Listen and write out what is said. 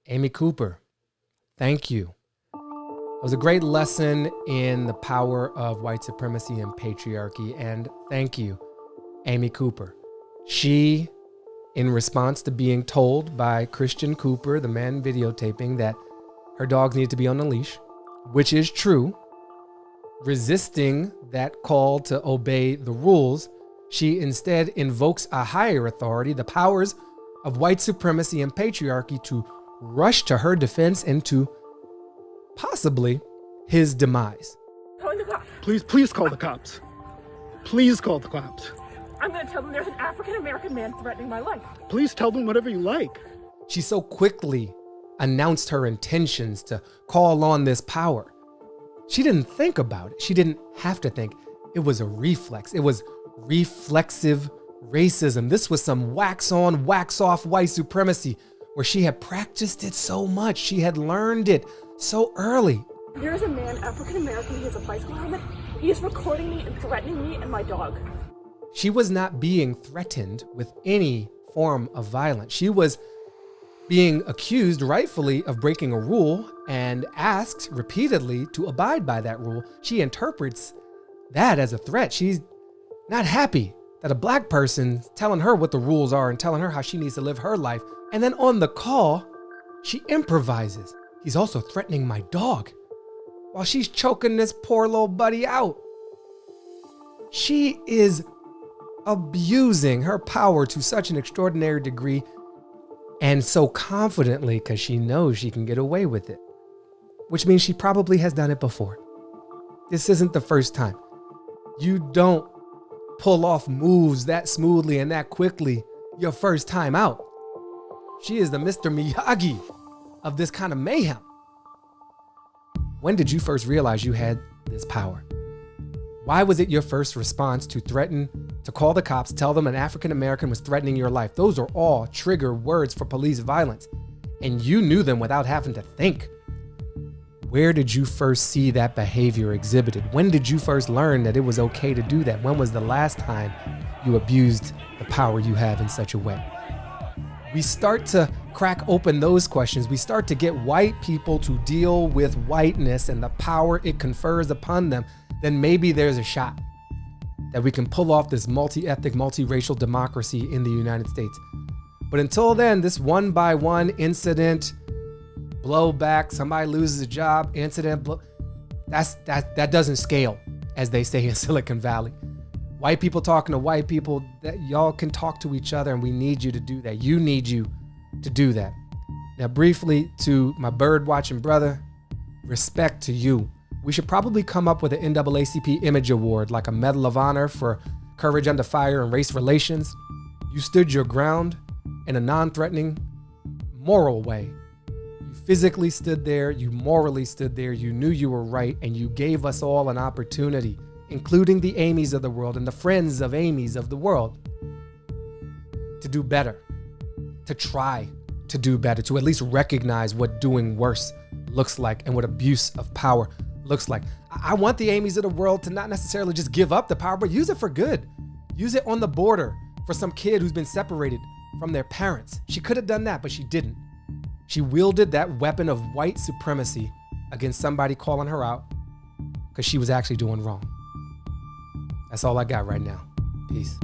Amy Cooper, thank you. It was a great lesson in the power of white supremacy and patriarchy. And thank you, Amy Cooper. She, in response to being told by Christian Cooper, the man videotaping, that her dogs need to be on a leash, which is true, resisting that call to obey the rules, she instead invokes a higher authority, the powers of white supremacy and patriarchy, to rush to her defense and to possibly his demise. Calling the cops. Please call the cops. Please call the cops. I'm going to tell them there's an African-American man threatening my life. Please tell them whatever you like. She so quickly announced her intentions to call on this power. She didn't think about it. She didn't have to think. It was a reflex. It was reflexive racism. This was some wax on, wax off white supremacy where she had practiced it so much. She had learned it so early. There's a man, African-American, he has a bicycle helmet. He is recording me and threatening me and my dog. She was not being threatened with any form of violence. She was being accused rightfully of breaking a rule and asked repeatedly to abide by that rule. She interprets that as a threat. She's not happy that a black person telling her what the rules are and telling her how she needs to live her life. And then on the call, she improvises. He's also threatening my dog while she's choking this poor little buddy out. She is abusing her power to such an extraordinary degree, and so confidently, because she knows she can get away with it, which means she probably has done it before. This isn't the first time. You don't pull off moves that smoothly and that quickly your first time out. She is the Mr. Miyagi of this kind of mayhem. When did you first realize you had this power? Why was it your first response to threaten, to call the cops, tell them an African-American was threatening your life? Those are all trigger words for police violence, and you knew them without having to think. Where did you first see that behavior exhibited? When did you first learn that it was okay to do that? When was the last time you abused the power you have in such a way? We start to crack open those questions. We start to get white people to deal with whiteness and the power it confers upon them. Then maybe there's a shot that we can pull off this multi-ethnic, multiracial democracy in the United States. But until then, this one by one incident, blowback, somebody loses a job, incident, that doesn't scale, as they say in Silicon Valley. White people talking to white people, that y'all can talk to each other, and we need you to do that. You need you to do that. Now, briefly, to my bird watching brother, respect to you. We should probably come up with an NAACP Image Award, like a Medal of Honor for courage under fire and race relations. You stood your ground in a non-threatening, moral way. You physically stood there, you morally stood there, you knew you were right, and you gave us all an opportunity, including the Amy's of the world and the friends of Amy's of the world, to do better, to try to do better, to at least recognize what doing worse looks like and what abuse of power looks like. I want the Amy's of the world to not necessarily just give up the power, but use it for good. Use it on the border for some kid who's been separated from their parents. She could have done that, but she didn't. She wielded that weapon of white supremacy against somebody calling her out because she was actually doing wrong. That's all I got right now. Peace.